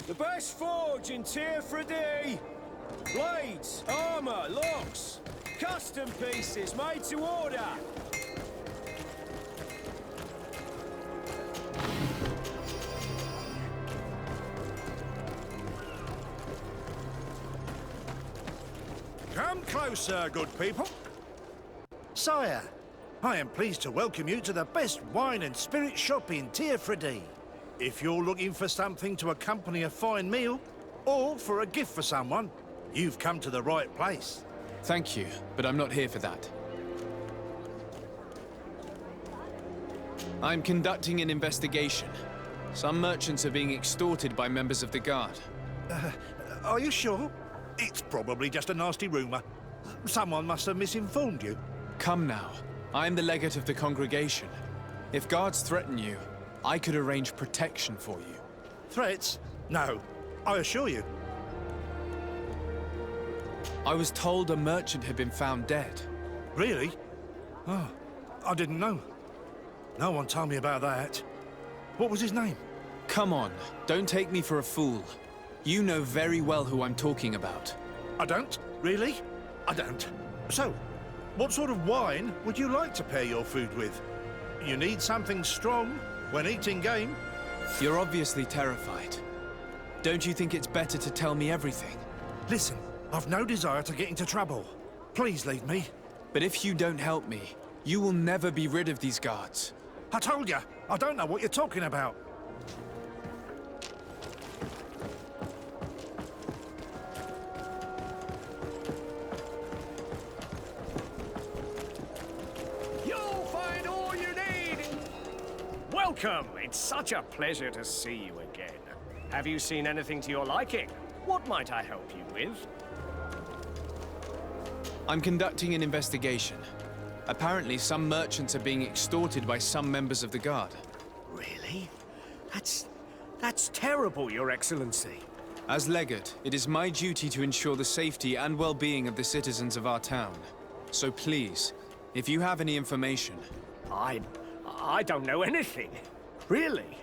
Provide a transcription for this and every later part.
The best forge in Tier 3D. Blades, armor, locks, custom pieces made to order. Come closer, good people. Sire, I am pleased to welcome you to the best wine and spirit shop in Tier 3D. If you're looking for something to accompany a fine meal, or for a gift for someone, you've come to the right place. Thank you, but I'm not here for that. I'm conducting an investigation. Some merchants are being extorted by members of the Guard. Are you sure? It's probably just a nasty rumor. Someone must have misinformed you. Come now. I'm the legate of the congregation. If guards threaten you, I could arrange protection for you. Threats? No, I assure you. I was told a merchant had been found dead. Really? Oh, I didn't know. No one told me about that. What was his name? Come on, don't take me for a fool. You know very well who I'm talking about. I don't? Really? I don't. So, what sort of wine would you like to pair your food with? You need something strong when eating game. You're obviously terrified. Don't you think it's better to tell me everything? Listen, I've no desire to get into trouble. Please leave me. But if you don't help me, you will never be rid of these guards. I told you, I don't know what you're talking about. You'll find all you need. Welcome. It's such a pleasure to see you again. Have you seen anything to your liking? What might I help you with? I'm conducting an investigation. Apparently, some merchants are being extorted by some members of the Guard. Really? That's terrible, Your Excellency. As legate, it is my duty to ensure the safety and well-being of the citizens of our town. So please, if you have any information... I don't know anything. Really?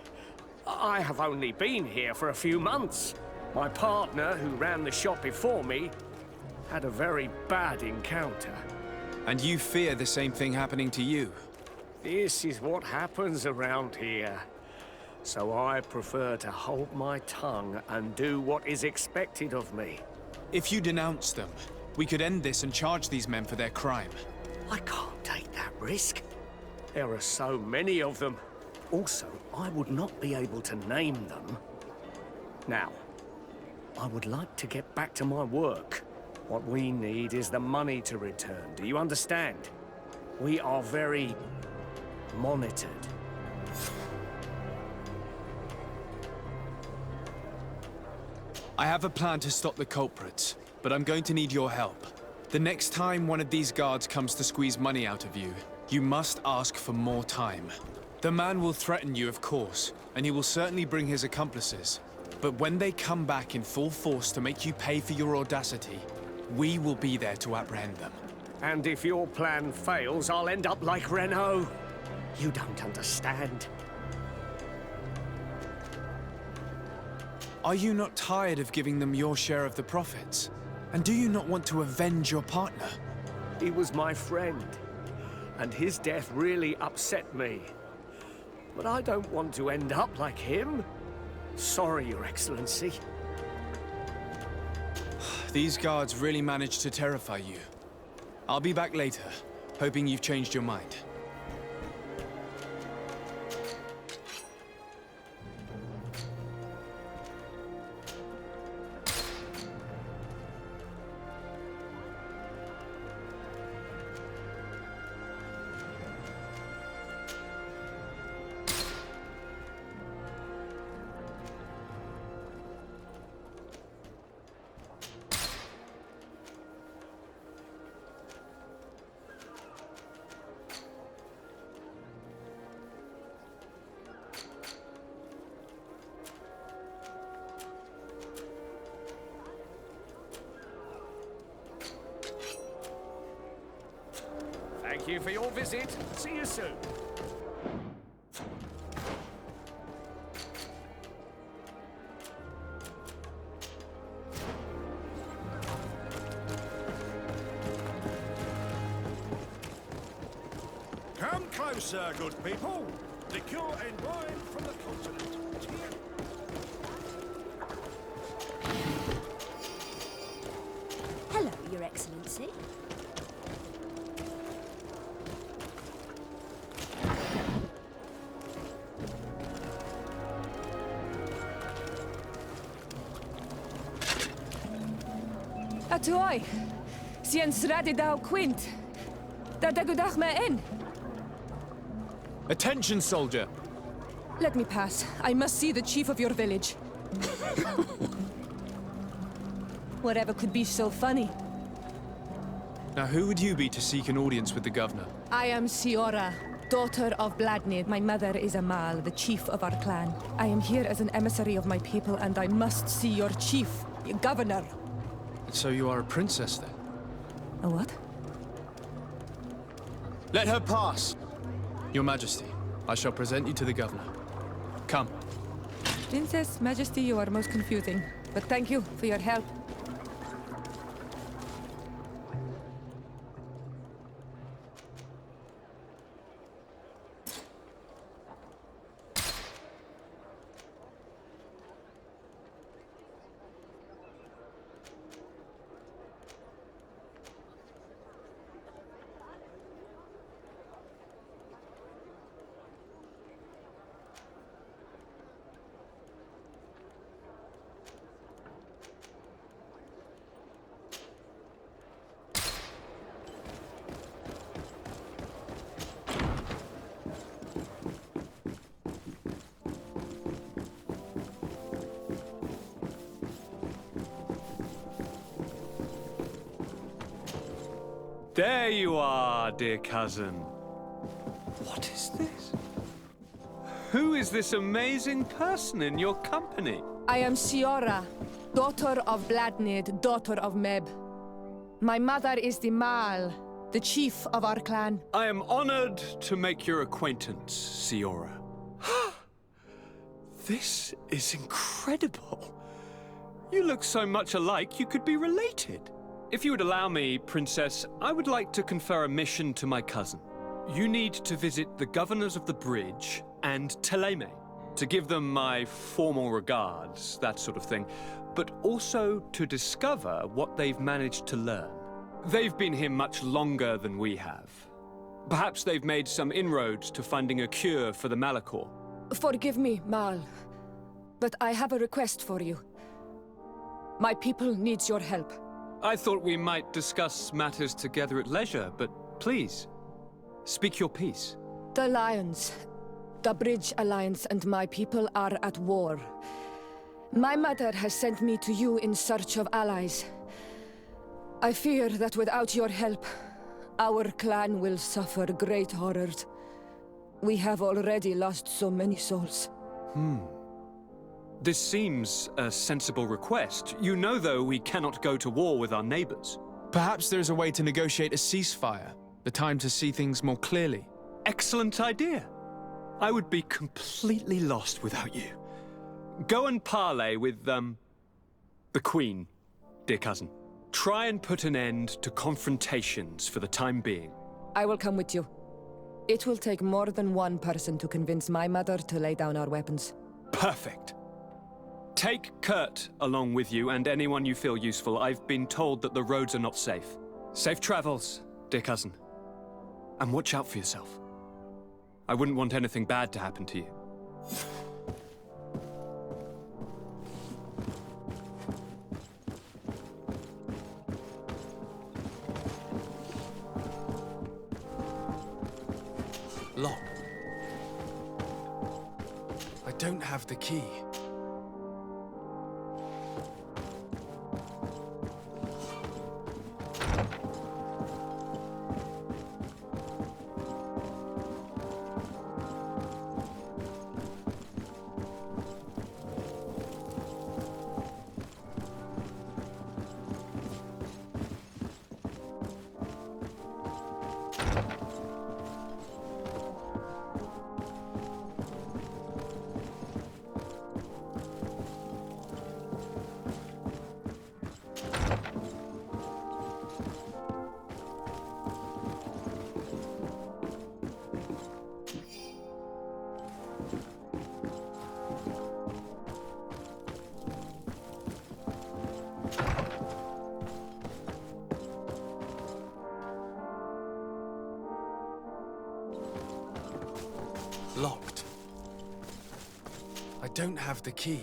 I have only been here for a few months. My partner, who ran the shop before me, had a very bad encounter. And you fear the same thing happening to you? This is what happens around here. So I prefer to hold my tongue and do what is expected of me. If you denounce them, we could end this and charge these men for their crime. I can't take that risk. There are so many of them. Also, I would not be able to name them. Now, I would like to get back to my work. What we need is the money to return. Do you understand? We are very monitored. I have a plan to stop the culprits, but I'm going to need your help. The next time one of these guards comes to squeeze money out of you, you must ask for more time. The man will threaten you, of course, and he will certainly bring his accomplices. But when they come back in full force to make you pay for your audacity, we will be there to apprehend them. And if your plan fails, I'll end up like Renault. You don't understand. Are you not tired of giving them your share of the profits? And do you not want to avenge your partner? He was my friend, and his death really upset me. But I don't want to end up like him. Sorry, Your Excellency. These guards really managed to terrify you. I'll be back later, hoping you've changed your mind. Thank you for your visit. See you soon. closer, good people. Liqueur and wine from the continent. Cheers. Hello, Your Excellency. Atoy, Siens Radidau Quint. Dadagudach me in. Attention, soldier! Let me pass. I must see the chief of your village. Whatever could be so funny? Now, who would you be to seek an audience with the governor? I am Siora, daughter of Bladnid. My mother is Amal, the chief of our clan. I am here as an emissary of my people, and I must see your chief, your governor. So you are a princess, then? A what? Let her pass! Your Majesty, I shall present you to the governor. Come. Princess, Majesty, you are most confusing. But thank you for your help. There you are, dear cousin. What is this? Who is this amazing person in your company? I am Siora, daughter of Bladnid, daughter of Meb. My mother is the Mal, the chief of our clan. I am honored to make your acquaintance, Siora. This is incredible. You look so much alike you could be related. If you would allow me, Princess, I would like to confer a mission to my cousin. You need to visit the governors of the bridge and Teleme to give them my formal regards, that sort of thing, but also to discover what they've managed to learn. They've been here much longer than we have. Perhaps they've made some inroads to finding a cure for the Malachor. Forgive me, Mal, but I have a request for you. My people needs your help. I thought we might discuss matters together at leisure, but please, speak your piece. The Lions, the Bridge Alliance and my people are at war. My mother has sent me to you in search of allies. I fear that without your help, our clan will suffer great horrors. We have already lost so many souls. This seems a sensible request. You know, though, we cannot go to war with our neighbors. Perhaps there's a way to negotiate a ceasefire. The time to see things more clearly. Excellent idea. I would be completely lost without you. Go and parley with, the Queen, dear cousin. Try and put an end to confrontations for the time being. I will come with you. It will take more than one person to convince my mother to lay down our weapons. Perfect. Take Kurt along with you and anyone you feel useful. I've been told that the roads are not safe. Safe travels, dear cousin. And watch out for yourself. I wouldn't want anything bad to happen to you. Lock. I don't have the key. I don't have the key.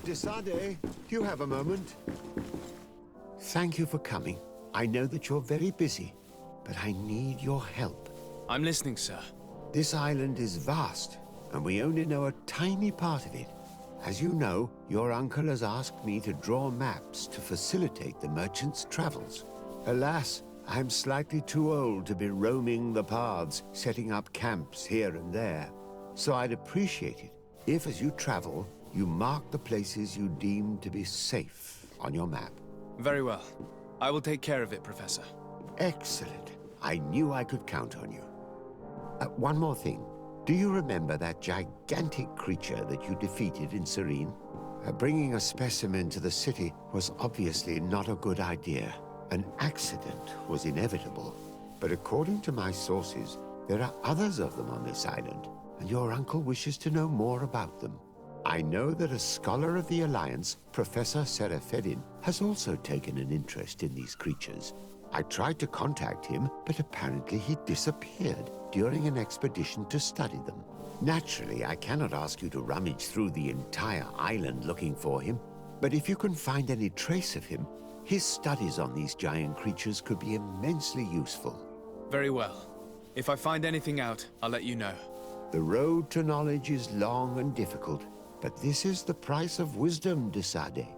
Desade, do you have a moment? Thank you for coming. I know that you're very busy, but I need your help. I'm listening, sir. This island is vast, and we only know a tiny part of it. As you know, your uncle has asked me to draw maps to facilitate the merchants' travels. Alas, I'm slightly too old to be roaming the paths, setting up camps here and there. So I'd appreciate it if, as you travel, you mark the places you deem to be safe on your map. Very well. I will take care of it, Professor. Excellent. I knew I could count on you. One more thing. Do you remember that gigantic creature that you defeated in Serene? Bringing a specimen to the city was obviously not a good idea. An accident was inevitable. But according to my sources, there are others of them on this island, and your uncle wishes to know more about them. I know that a scholar of the Alliance, Professor Serafedin, has also taken an interest in these creatures. I tried to contact him, but apparently he disappeared during an expedition to study them. Naturally, I cannot ask you to rummage through the entire island looking for him, but if you can find any trace of him, his studies on these giant creatures could be immensely useful. Very well. If I find anything out, I'll let you know. The road to knowledge is long and difficult, but this is the price of wisdom, Desade.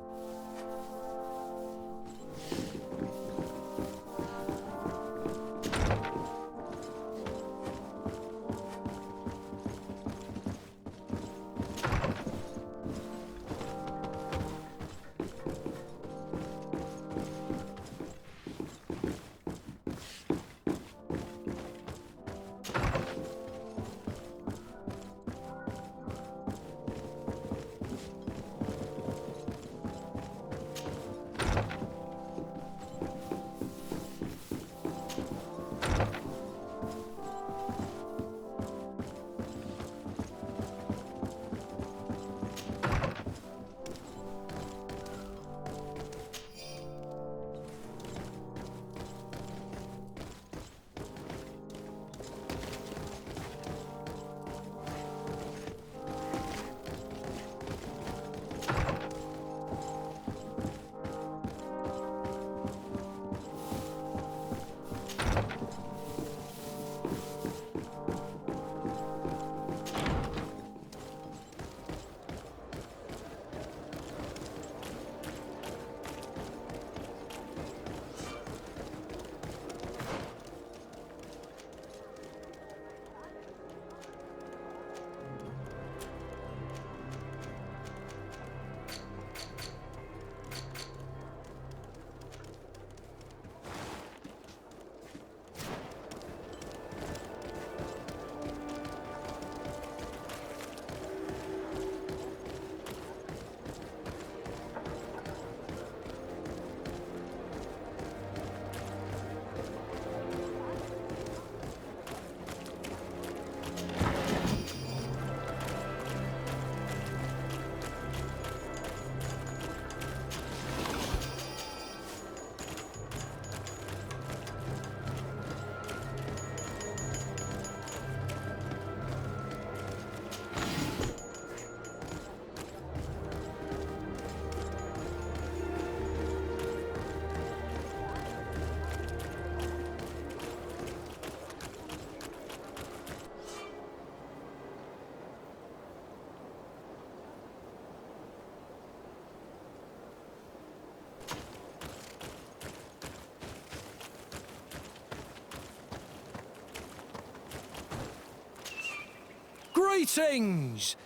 Greetings!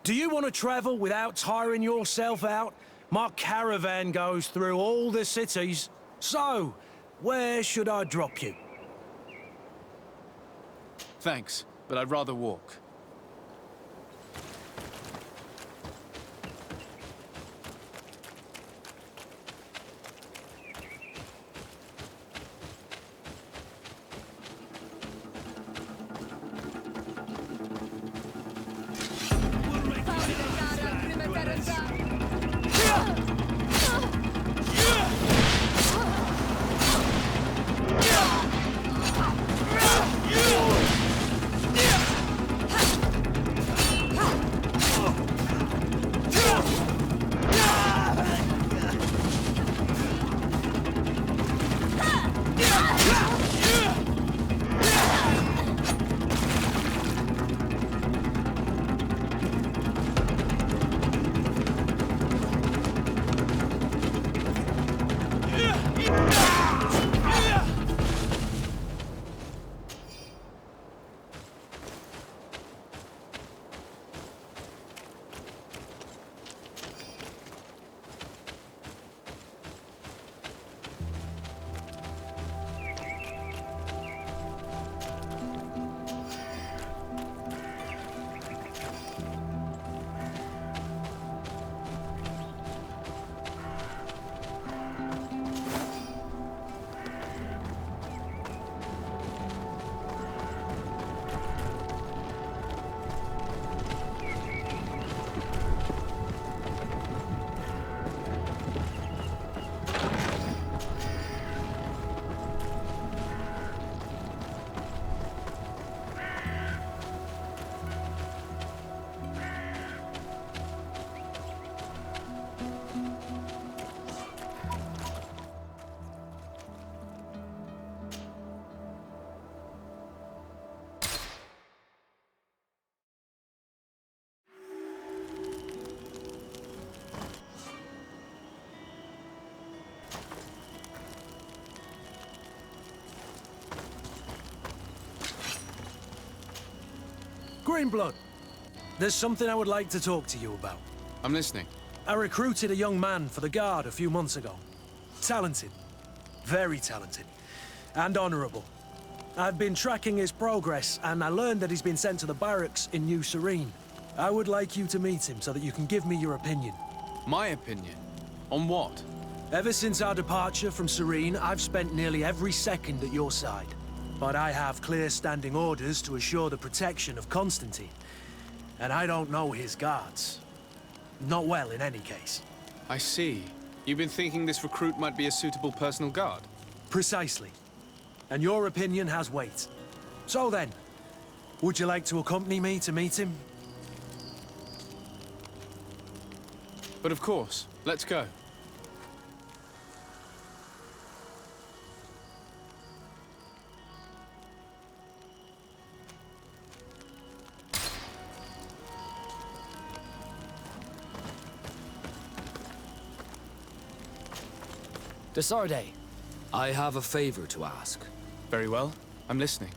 Do you want to travel without tiring yourself out? My caravan goes through all the cities. So, where should I drop you? Thanks, but I'd rather walk. Greenblood, there's something I would like to talk to you about. I'm listening. I recruited a young man for the Guard a few months ago. Talented. Very talented. And honourable. I've been tracking his progress, and I learned that he's been sent to the barracks in New Serene. I would like you to meet him so that you can give me your opinion. My opinion? On what? Ever since our departure from Serene, I've spent nearly every second at your side. But I have clear standing orders to assure the protection of Constantine. And I don't know his guards. Not well, in any case. I see. You've been thinking this recruit might be a suitable personal guard? Precisely. And your opinion has weight. So then, would you like to accompany me to meet him? But of course. Let's go. Desarde, I have a favor to ask. Very well. I'm listening.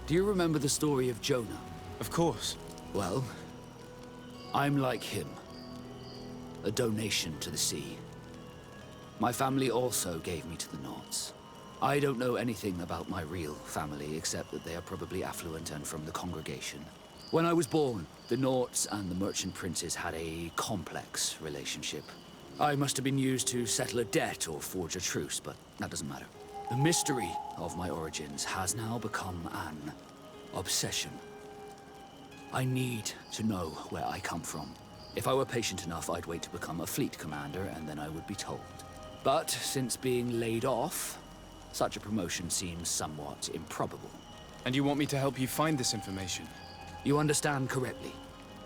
Do you remember the story of Jonah? Of course. Well, I'm like him. A donation to the sea. My family also gave me to the Knots. I don't know anything about my real family, except that they are probably affluent and from the congregation. When I was born, the Knots and the Merchant Princes had a complex relationship. I must have been used to settle a debt or forge a truce, but that doesn't matter. The mystery of my origins has now become an obsession. I need to know where I come from. If I were patient enough, I'd wait to become a fleet commander, and then I would be told. But since being laid off, such a promotion seems somewhat improbable. And you want me to help you find this information? You understand correctly.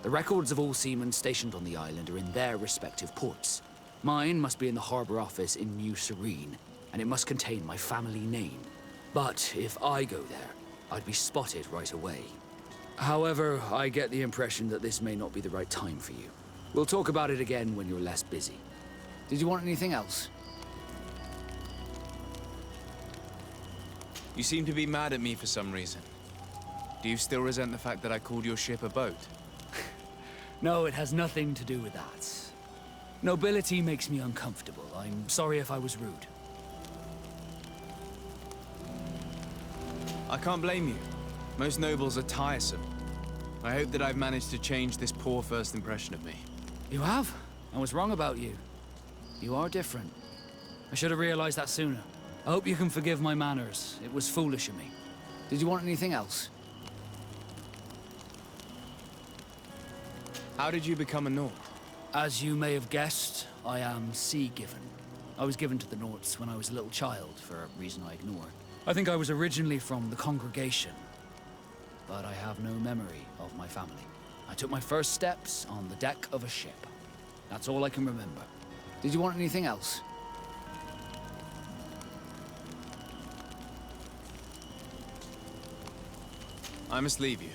The records of all seamen stationed on the island are in their respective ports. Mine must be in the harbor office in New Serene, and it must contain my family name. But if I go there, I'd be spotted right away. However, I get the impression that this may not be the right time for you. We'll talk about it again when you're less busy. Did you want anything else? You seem to be mad at me for some reason. Do you still resent the fact that I called your ship a boat? No, it has nothing to do with that. Nobility makes me uncomfortable. I'm sorry if I was rude. I can't blame you. Most nobles are tiresome. I hope that I've managed to change this poor first impression of me. You have? I was wrong about you. You are different. I should have realized that sooner. I hope you can forgive my manners. It was foolish of me. Did you want anything else? How did you become a Nord? As you may have guessed, I am sea-given. I was given to the Norts when I was a little child, for a reason I ignore. I think I was originally from the congregation, but I have no memory of my family. I took my first steps on the deck of a ship. That's all I can remember. Did you want anything else? I must leave you.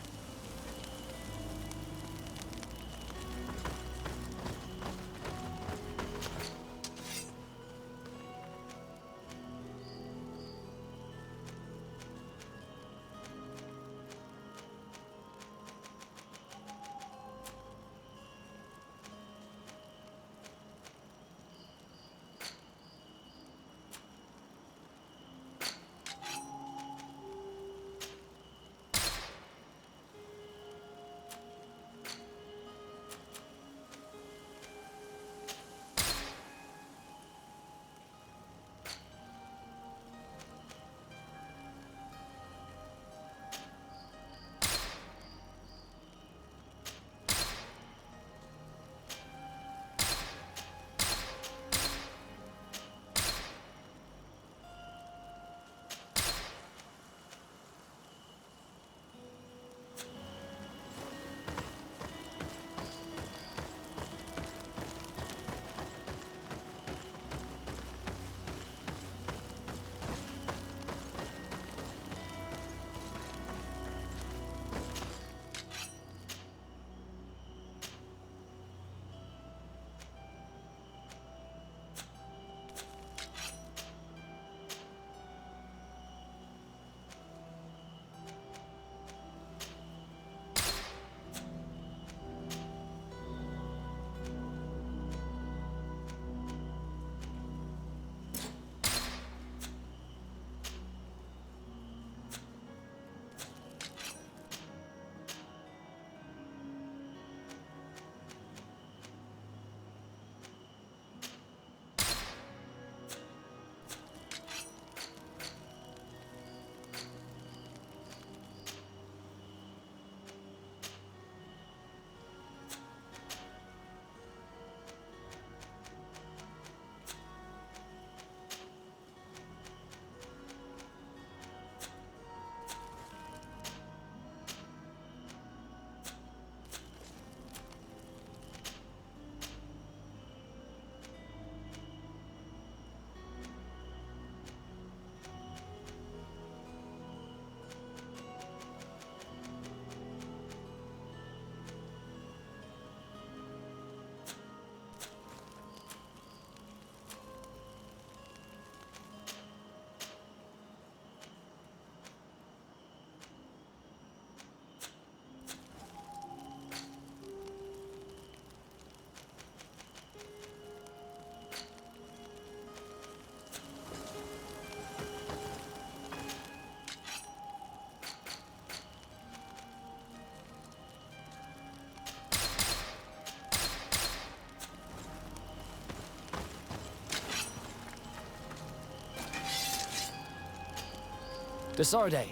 Desarde.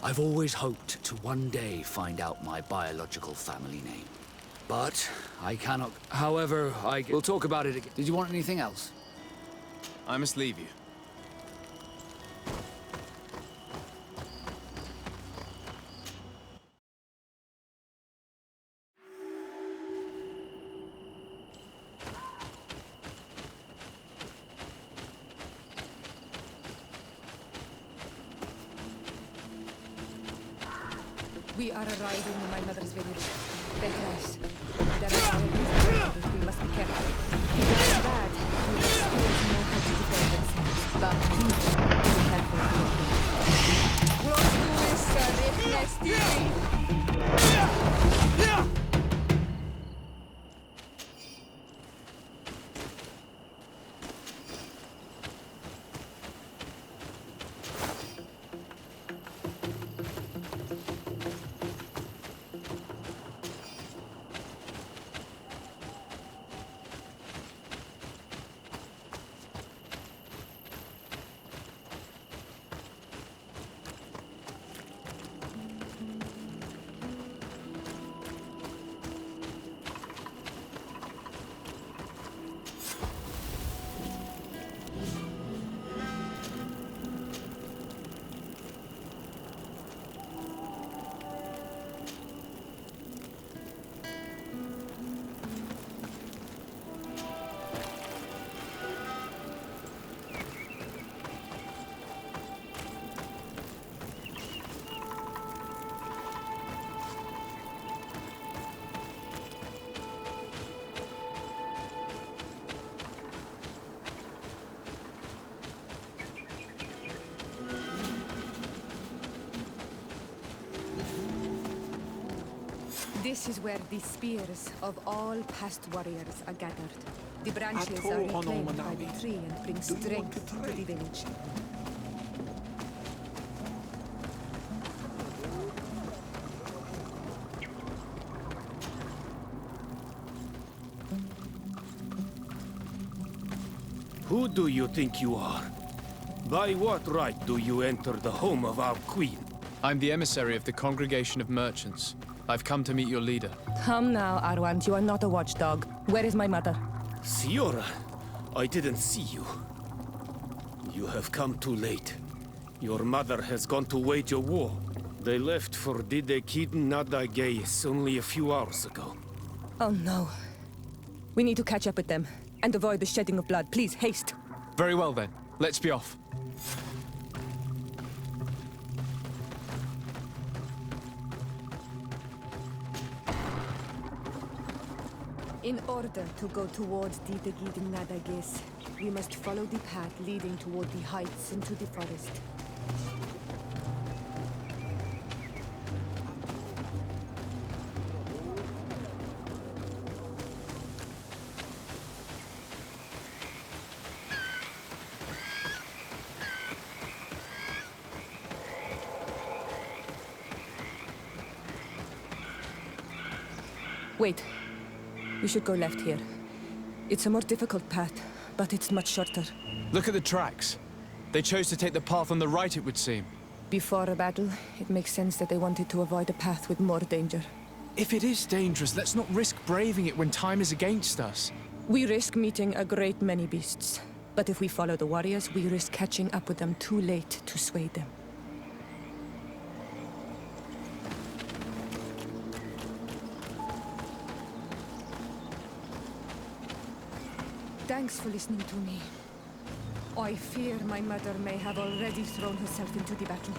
I've always hoped to one day find out my biological family name. But I cannot. However, we'll talk about it again. Did you want anything else? I must leave you. We are arriving in my mother's village. Beatrice. There are enemies, we must be careful. If it is bad, we will still know how to defend themselves. But please, be careful of your Großes Recht This is where the spears of all past warriors are gathered. The branches are reclaimed by the tree and bring strength to the village. Who do you think you are? By what right do you enter the home of our queen? I'm the emissary of the Congregation of Merchants. I've come to meet your leader. Come now, Arwand. You are not a watchdog. Where is my mother? Siora, I didn't see you. You have come too late. Your mother has gone to wage a war. They left for Didekid Nadagais only a few hours ago. Oh no. We need to catch up with them and avoid the shedding of blood. Please, haste. Very well then. Let's be off. In order to go towards Didegid Nadagis, we must follow the path leading toward the heights into the forest. Wait. We should go left here. It's a more difficult path, but it's much shorter. Look at the tracks. They chose to take the path on the right, it would seem. Before a battle, it makes sense that they wanted to avoid a path with more danger. If it is dangerous, let's not risk braving it when time is against us. We risk meeting a great many beasts. But if we follow the warriors, we risk catching up with them too late to sway them. Thanks for listening to me. I fear my mother may have already thrown herself into the battle.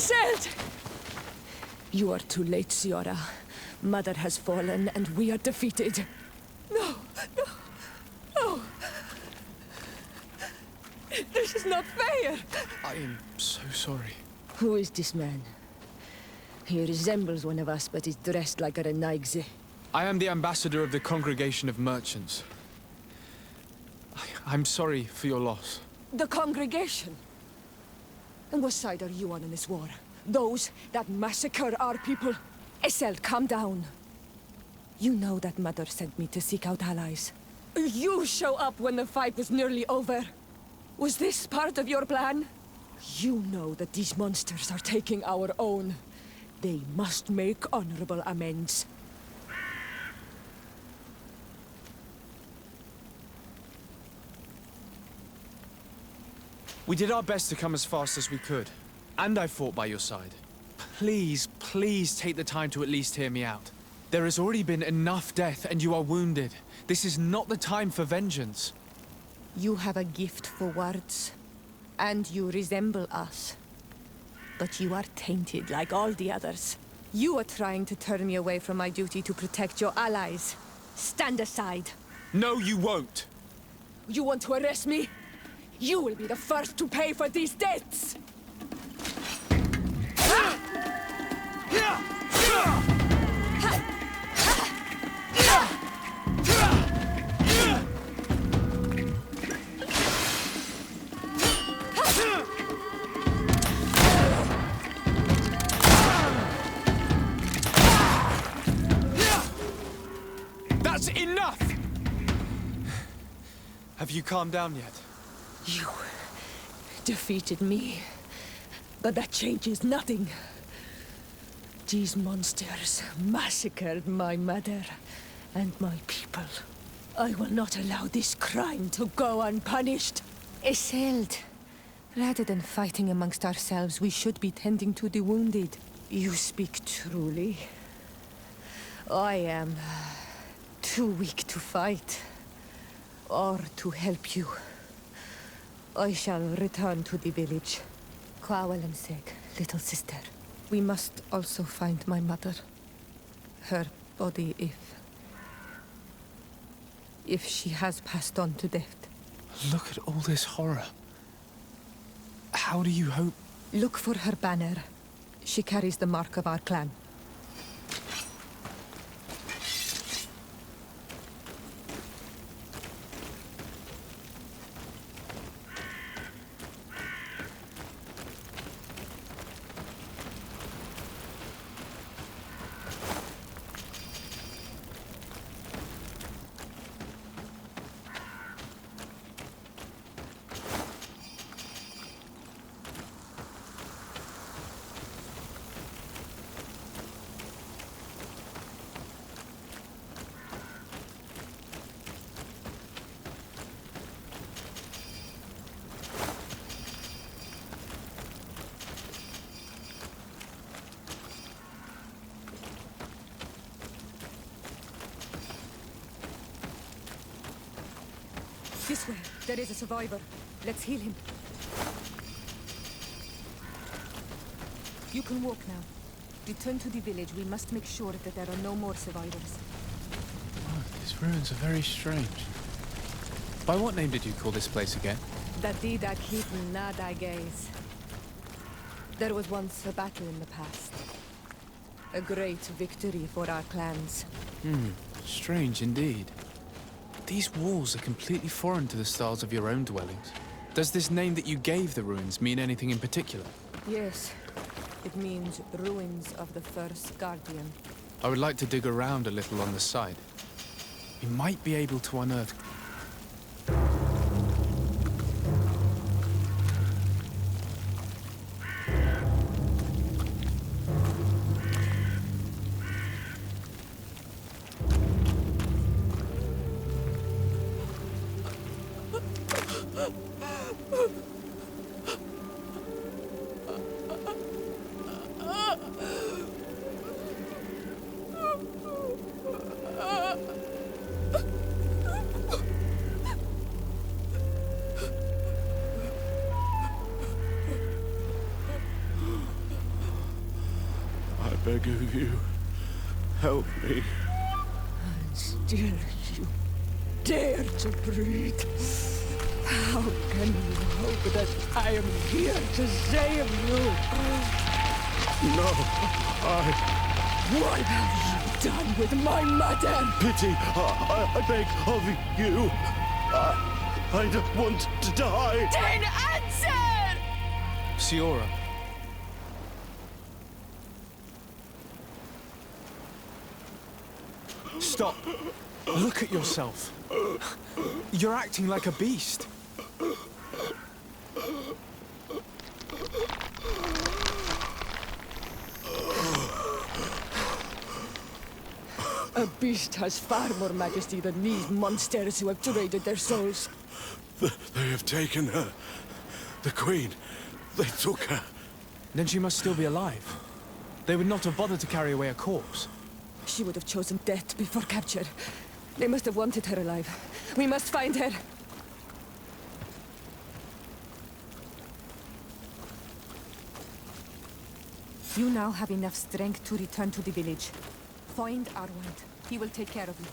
Iselt! You are too late, Siora. Mother has fallen, and we are defeated. No, no, no. This is not fair. I am so sorry. Who is this man? He resembles one of us, but is dressed like a Renaigze. I am the ambassador of the Congregation of Merchants. I'm sorry for your loss. The congregation? And what side are you on in this war? Those that massacre our people? Iselt, calm down. You know that Mother sent me to seek out allies. You show up when the fight was nearly over. Was this part of your plan? You know that these monsters are taking our own. They must make honorable amends. We did our best to come as fast as we could. And I fought by your side. Please, please take the time to at least hear me out. There has already been enough death, and you are wounded. This is not the time for vengeance. You have a gift for words, and you resemble us. But you are tainted like all the others. You are trying to turn me away from my duty to protect your allies. Stand aside. No, you won't! You want to arrest me? You will be the first to pay for these debts! That's enough! Have you calmed down yet? You defeated me, but that changes nothing. These monsters massacred my mother and my people. I will not allow this crime to go unpunished. Iselt, rather than fighting amongst ourselves, we should be tending to the wounded. You speak truly. I am too weak to fight, or to help you. I shall return to the village. Kwawalanseg, little sister. We must also find my mother. Her body, if she has passed on to death. Look at all this horror. How do you hope... Look for her banner. She carries the mark of our clan. This way. There is a survivor. Let's heal him. You can walk now. Return to the village. We must make sure that there are no more survivors. Oh, these ruins are very strange. By what name did you call this place again? Dadida Keaton Nadagaze. There was once a battle in the past. A great victory for our clans. Strange indeed. These walls are completely foreign to the styles of your own dwellings. Does this name that you gave the ruins mean anything in particular? Yes. It means ruins of the first Guardian. I would like to dig around a little on the side. We might be able to unearth... beg of you, help me. Still you dare to breathe. How can you hope that I am here to save you? No, What have you done with my mother? pity, I beg of you. I don't want to die. Then answer! Siora. Stop. Look at yourself. You're acting like a beast. A beast has far more majesty than these monsters who have traded their souls. They have taken her. The Queen. They took her. Then she must still be alive. They would not have bothered to carry away a corpse. She would have chosen death before capture. They must have wanted her alive. We must find her. You now have enough strength to return to the village. Find Arwand. He will take care of you.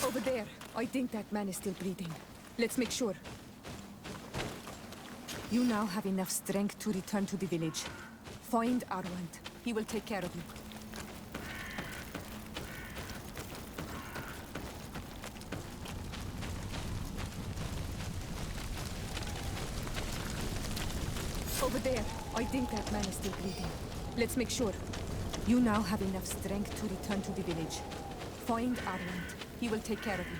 Over there. I think that man is still breathing. Let's make sure. You now have enough strength to return to the village. Find Arwand. He will take care of you. Over there. I think that man is still breathing. Let's make sure. You now have enough strength to return to the village. Find Arwand. He will take care of you.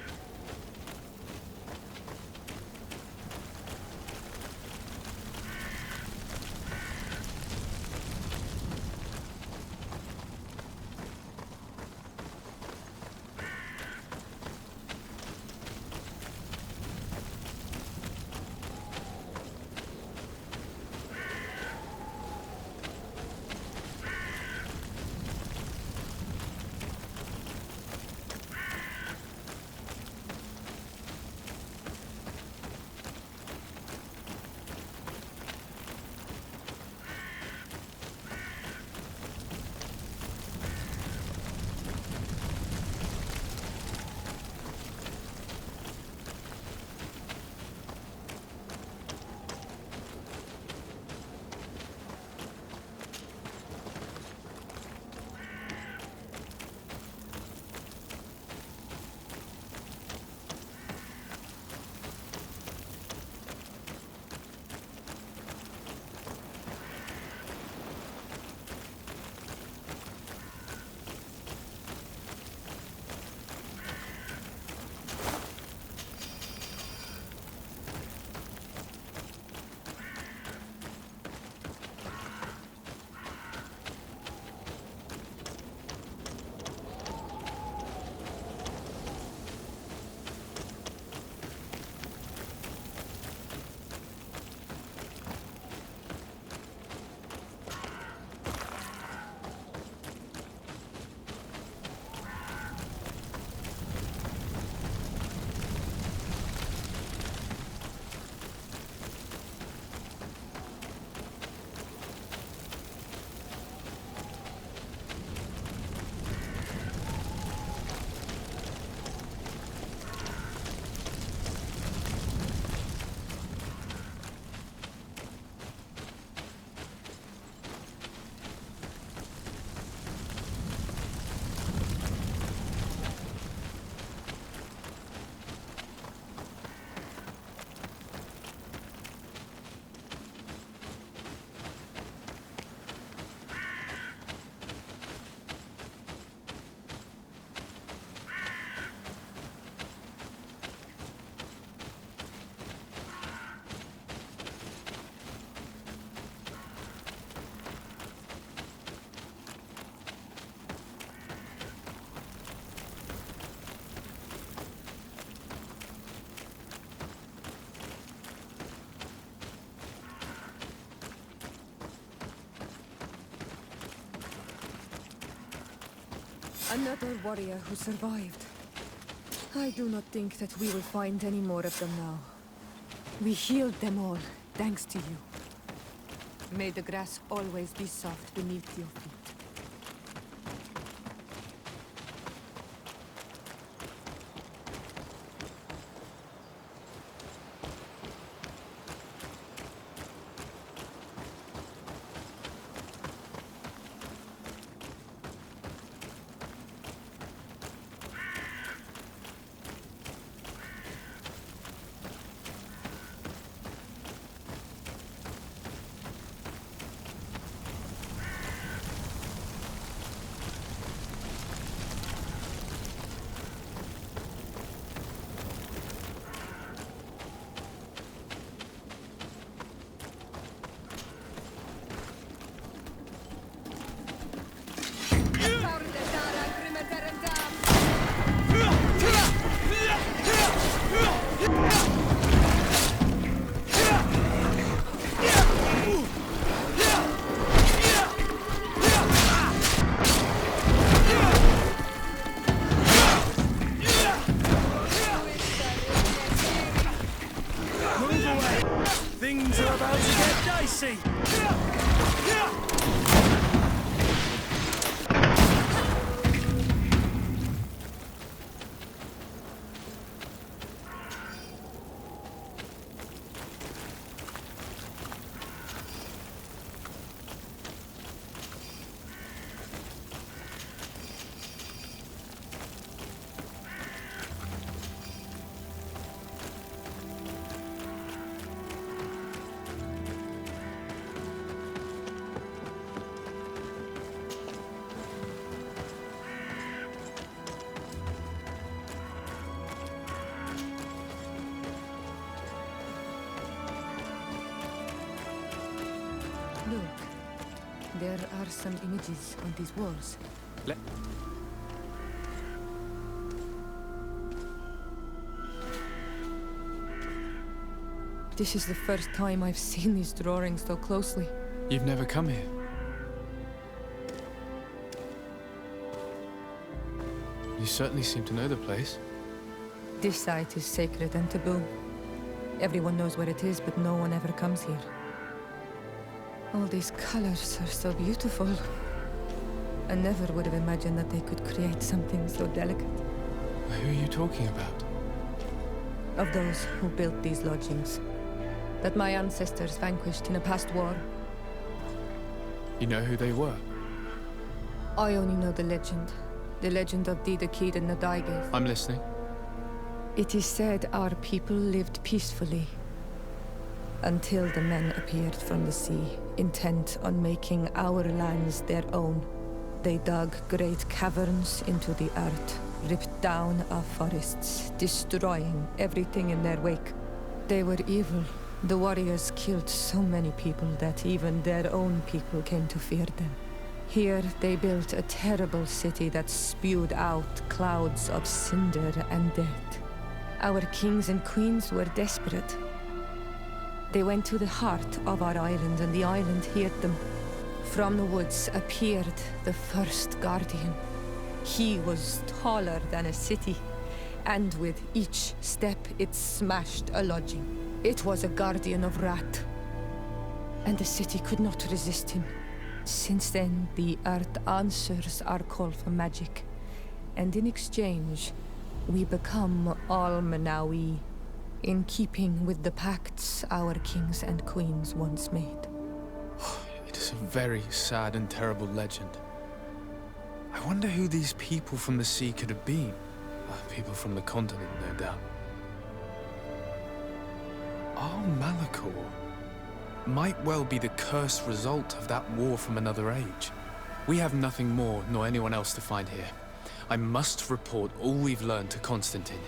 Another warrior who survived. I do not think that we will find any more of them now. We healed them all, thanks to you. May the grass always be soft beneath your feet. Things are about to get dicey. Look, there are some images on these walls. Let... This is the first time I've seen these drawings so closely. You've never come here. You certainly seem to know the place. This site is sacred and taboo. Everyone knows where it is, but no one ever comes here. All these colors are so beautiful. I never would have imagined that they could create something so delicate. Who are you talking about? Of those who built these lodgings. That my ancestors vanquished in a past war. You know who they were? I only know the legend. The legend of Didakid and Nadaigeth. I'm listening. It is said our people lived peacefully. Until the men appeared from the sea, intent on making our lands their own. They dug great caverns into the earth, ripped down our forests, destroying everything in their wake. They were evil. The warriors killed so many people that even their own people came to fear them. Here they built a terrible city that spewed out clouds of cinder and death. Our kings and queens were desperate. They went to the heart of our island, and the island heard them. From the woods appeared the first guardian. He was taller than a city, and with each step it smashed a lodging. It was a guardian of Rat, and the city could not resist him. Since then, the earth answers our call for magic, and in exchange, we become Almanawi, in keeping with the pacts our kings and queens once made. It is a very sad and terrible legend. I wonder who these people from the sea could have been. People from the continent, no doubt. Our Malachor might well be the cursed result of that war from another age. We have nothing more, nor anyone else to find here. I must report all we've learned to Constantine.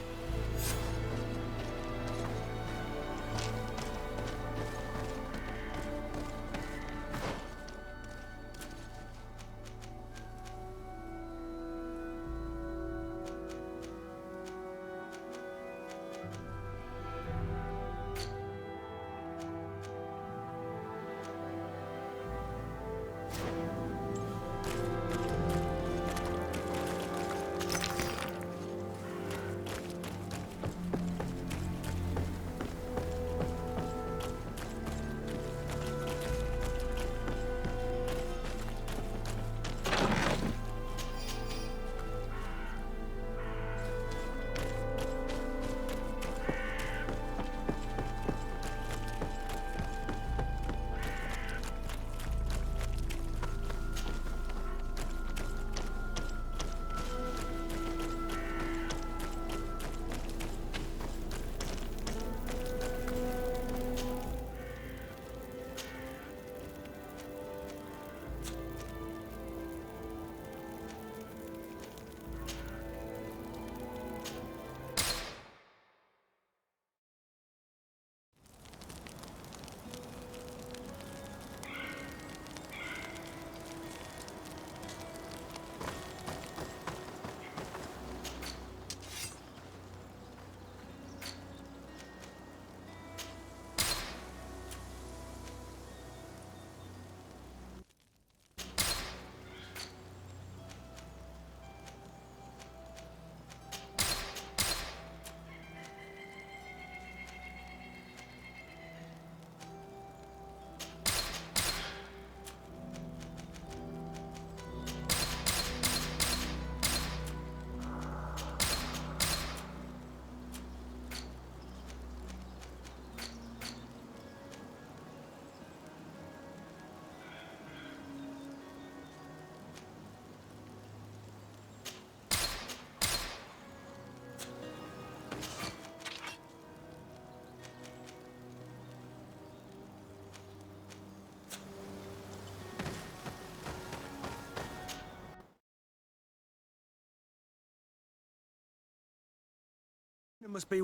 It must be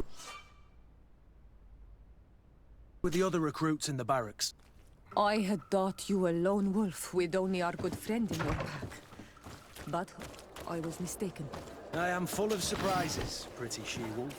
with the other recruits in the barracks. I had thought you a lone wolf with only our good friend in your pack. But I was mistaken. I am full of surprises, pretty she-wolf.